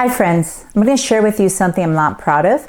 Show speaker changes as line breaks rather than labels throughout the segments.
Hi friends, I'm going to share with you something I'm not proud of.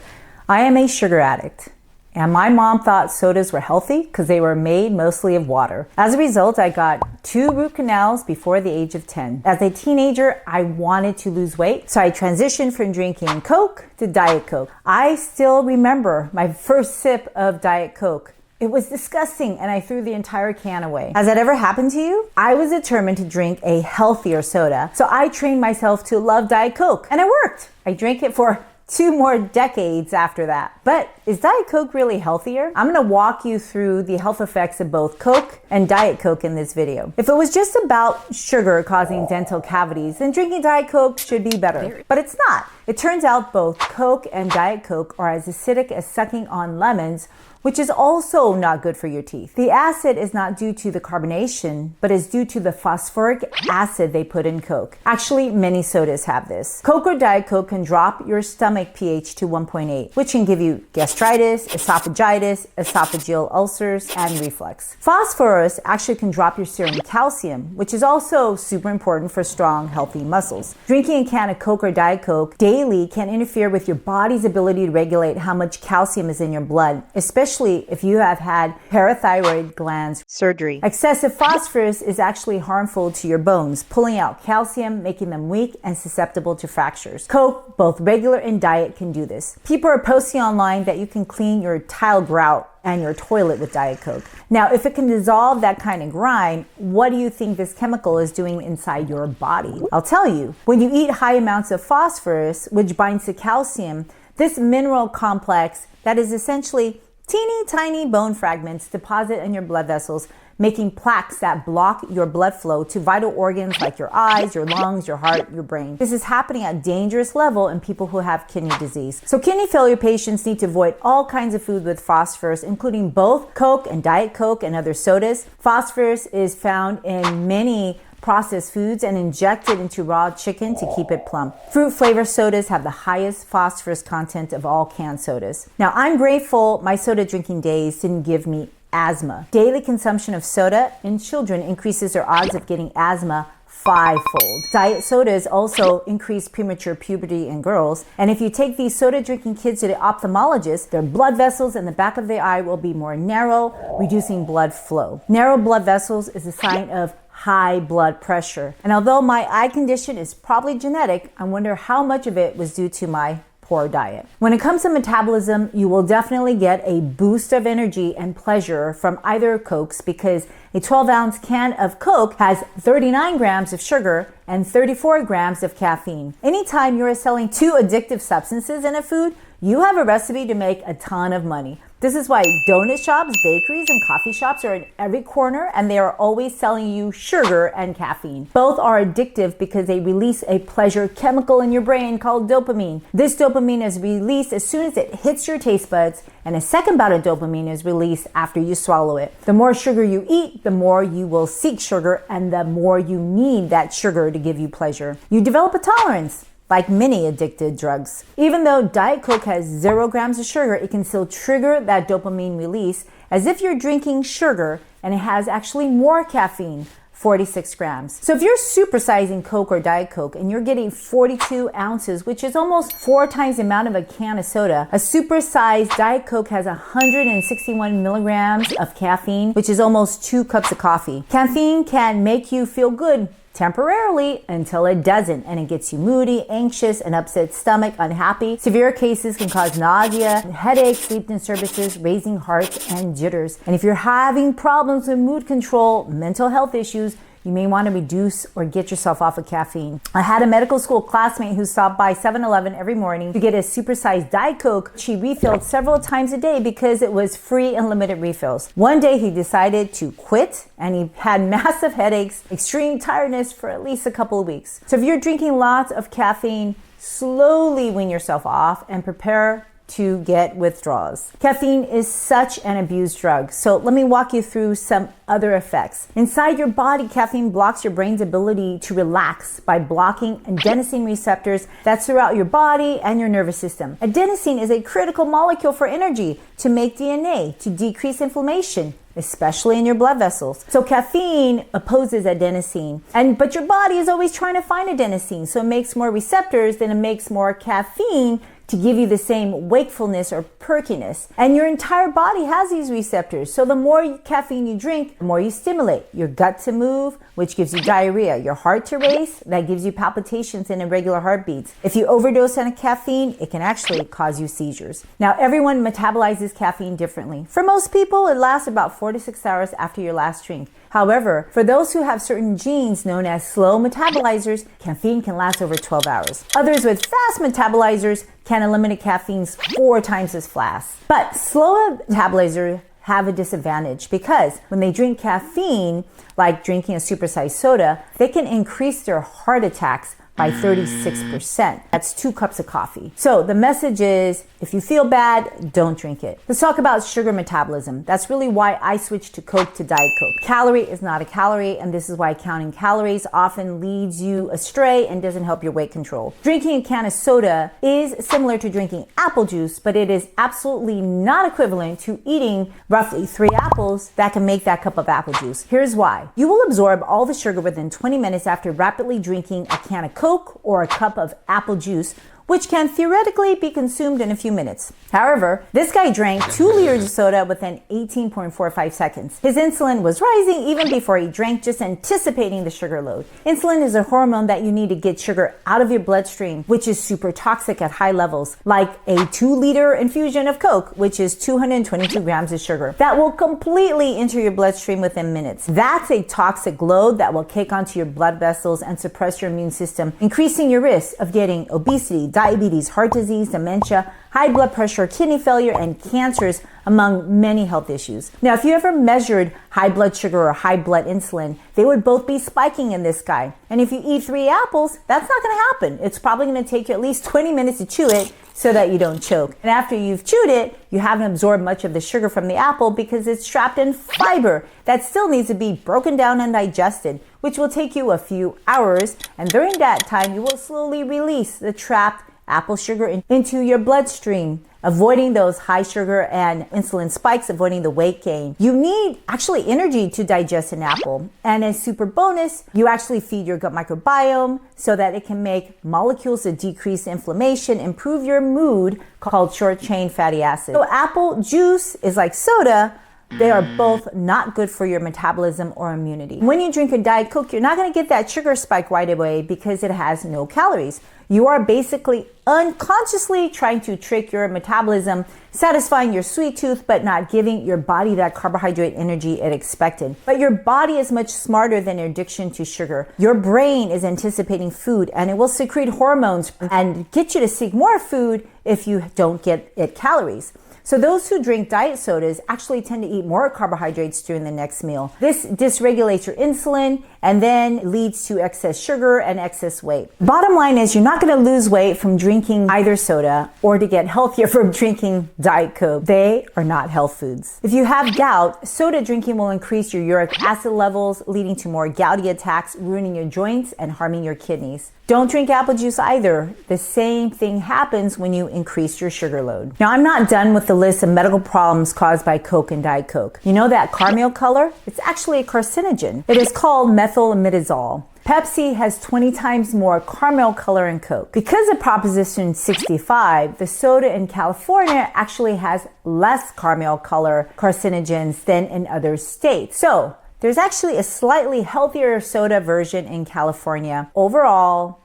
I am a sugar addict, and my mom thought sodas were healthy because they were made mostly of water. As a result, I got 2 root canals before the age of 10. As a teenager, I wanted to lose weight, so I transitioned from drinking Coke to Diet Coke. I still remember my first sip of Diet Coke. It was disgusting, and I threw the entire can away. Has that ever happened to you? I was determined to drink a healthier soda, so I trained myself to love Diet Coke, and it worked. I drank it for 2 more decades after that. But is Diet Coke really healthier? I'm gonna walk you through the health effects of both Coke and Diet Coke in this video. If it was just about sugar causing dental cavities, then drinking Diet Coke should be better. But it's not. It turns out both Coke and Diet Coke are as acidic as sucking on lemons, which is also not good for your teeth. The acid is not due to the carbonation, but is due to the phosphoric acid they put in Coke. Actually, many sodas have this. Coke or Diet Coke can drop your stomach pH to 1.8, which can give you gastritis, esophagitis, esophageal ulcers, and reflux. Phosphorus actually can drop your serum calcium, which is also super important for strong, healthy muscles. Drinking a can of Coke or Diet Coke daily can interfere with your body's ability to regulate how much calcium is in your blood, especially if you have had parathyroid glands surgery. Excessive phosphorus is actually harmful to your bones, pulling out calcium, making them weak and susceptible to fractures. Coke, both regular and diet, can do this. People are posting online that you can clean your tile grout and your toilet with Diet Coke. Now, if it can dissolve that kind of grime, what do you think this chemical is doing inside your body? I'll tell you. When you eat high amounts of phosphorus, which binds to calcium, this mineral complex that is essentially teeny tiny bone fragments deposit in your blood vessels, making plaques that block your blood flow to vital organs like your eyes, your lungs, your heart, your brain. This is happening at a dangerous level in people who have kidney disease. So kidney failure patients need to avoid all kinds of food with phosphorus, including both Coke and Diet Coke and other sodas. Phosphorus is found in many processed foods and injected into raw chicken to keep it plump. Fruit flavor sodas have the highest phosphorus content of all canned sodas. Now, I'm grateful my soda drinking days didn't give me asthma. Daily consumption of soda in children increases their odds of getting asthma 5-fold. Diet sodas also increase premature puberty in girls. And if you take these soda drinking kids to the ophthalmologist, their blood vessels in the back of the eye will be more narrow, reducing blood flow. Narrow blood vessels is a sign of high blood pressure. And although my eye condition is probably genetic, I wonder how much of it was due to my poor diet. When it comes to metabolism, you will definitely get a boost of energy and pleasure from either Cokes, because a 12-ounce can of Coke has 39 grams of sugar and 34 grams of caffeine. Anytime you are selling 2 addictive substances in a food, you have a recipe to make a ton of money. This is why donut shops, bakeries, and coffee shops are in every corner, and they are always selling you sugar and caffeine. Both are addictive because they release a pleasure chemical in your brain called dopamine. This dopamine is released as soon as it hits your taste buds, and a second bout of dopamine is released after you swallow it. The more sugar you eat, the more you will seek sugar, and the more you need that sugar to give you pleasure. You develop a tolerance, like many addicted drugs. Even though Diet Coke has 0 grams of sugar, it can still trigger that dopamine release as if you're drinking sugar, and it has actually more caffeine, 46 grams. So if you're supersizing Coke or Diet Coke and you're getting 42 ounces, which is almost 4 times the amount of a can of soda, a supersized Diet Coke has 161 milligrams of caffeine, which is almost 2 cups of coffee. Caffeine can make you feel good temporarily until it doesn't, and it gets you moody, anxious, an upset stomach, unhappy. Severe cases can cause nausea, headaches, sleep disturbances, raising heart, and jitters. And if you're having problems with mood control, mental health issues, you may want to reduce or get yourself off of caffeine. I had a medical school classmate who stopped by 7-Eleven every morning to get a supersized Diet Coke. She refilled several times a day because it was free and limited refills. One day he decided to quit, and he had massive headaches, extreme tiredness for at least a couple of weeks. So if you're drinking lots of caffeine, slowly wean yourself off and prepare to get withdrawals. Caffeine is such an abused drug, so let me walk you through some other effects. Inside your body, caffeine blocks your brain's ability to relax by blocking adenosine receptors that's throughout your body and your nervous system. Adenosine is a critical molecule for energy, to make DNA, to decrease inflammation, especially in your blood vessels. So caffeine opposes adenosine, but your body is always trying to find adenosine, so it makes more receptors, then it makes more caffeine to give you the same wakefulness or perkiness. And your entire body has these receptors. So the more caffeine you drink, the more you stimulate your gut to move, which gives you diarrhea, your heart to race, that gives you palpitations and irregular heartbeats. If you overdose on caffeine, it can actually cause you seizures. Now, everyone metabolizes caffeine differently. For most people, it lasts about 4 to 6 hours after your last drink. However, for those who have certain genes known as slow metabolizers, caffeine can last over 12 hours. Others with fast metabolizers can eliminate caffeine 4 times as fast. But slow metabolizers have a disadvantage because when they drink caffeine, like drinking a supersized soda, they can increase their heart attacks by 36%. That's 2 cups of coffee. So the message is, if you feel bad, don't drink it. Let's talk about sugar metabolism. That's really why I switched to Coke to Diet Coke. Calorie is not a calorie, and this is why counting calories often leads you astray and doesn't help your weight control. Drinking a can of soda is similar to drinking apple juice, but it is absolutely not equivalent to eating roughly 3 apples that can make that cup of apple juice. Here's why. You will absorb all the sugar within 20 minutes after rapidly drinking a can of Coke or a cup of apple juice, which can theoretically be consumed in a few minutes. However, this guy drank 2 liters of soda within 18.45 seconds. His insulin was rising even before he drank, just anticipating the sugar load. Insulin is a hormone that you need to get sugar out of your bloodstream, which is super toxic at high levels, like a 2-liter infusion of Coke, which is 222 grams of sugar. That will completely enter your bloodstream within minutes. That's a toxic load that will kick onto your blood vessels and suppress your immune system, increasing your risk of getting obesity, diabetes, heart disease, dementia, high blood pressure, kidney failure, and cancers, among many health issues. Now, if you ever measured high blood sugar or high blood insulin, they would both be spiking in this guy. And if you eat 3 apples, that's not going to happen. It's probably going to take you at least 20 minutes to chew it so that you don't choke. And after you've chewed it, you haven't absorbed much of the sugar from the apple because it's trapped in fiber that still needs to be broken down and digested, which will take you a few hours. And during that time, you will slowly release the trapped apple sugar into your bloodstream, avoiding those high sugar and insulin spikes, avoiding the weight gain. You need actually energy to digest an apple. And as super bonus, you actually feed your gut microbiome so that it can make molecules that decrease inflammation, improve your mood, called short chain fatty acids. So apple juice is like soda. They are both not good for your metabolism or immunity. When you drink a Diet Coke, you're not going to get that sugar spike right away because it has no calories. You are basically unconsciously trying to trick your metabolism, satisfying your sweet tooth, but not giving your body that carbohydrate energy it expected. But your body is much smarter than your addiction to sugar. Your brain is anticipating food, and it will secrete hormones and get you to seek more food if you don't get it calories. So those who drink diet sodas actually tend to eat more carbohydrates during the next meal. This dysregulates your insulin and then leads to excess sugar and excess weight. Bottom line is, you're not going to lose weight from drinking either soda or to get healthier from drinking Diet Coke. They are not health foods. If you have gout, soda drinking will increase your uric acid levels, leading to more gouty attacks, ruining your joints and harming your kidneys. Don't drink apple juice either. The same thing happens when you increase your sugar load. Now, I'm not done with the list of medical problems caused by Coke and Diet Coke. You know that Carmel color? It's actually a carcinogen. It is called methyl-imidazole. Pepsi has 20 times more caramel color in Coke. Because of Proposition 65, the soda in California actually has less caramel color carcinogens than in other states. So there's actually a slightly healthier soda version in California. Overall,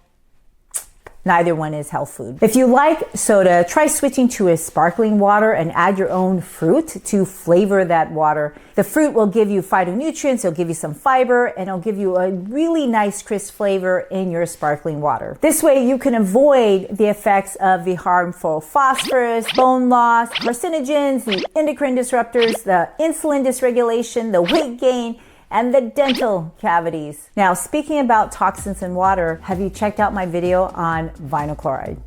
neither one is health food. If you like soda, try switching to a sparkling water and add your own fruit to flavor that water. The fruit will give you phytonutrients, it'll give you some fiber, and it'll give you a really nice crisp flavor in your sparkling water. This way you can avoid the effects of the harmful phosphorus, bone loss, carcinogens, the endocrine disruptors, the insulin dysregulation, the weight gain, and the dental cavities. Now, speaking about toxins in water, have you checked out my video on vinyl chloride?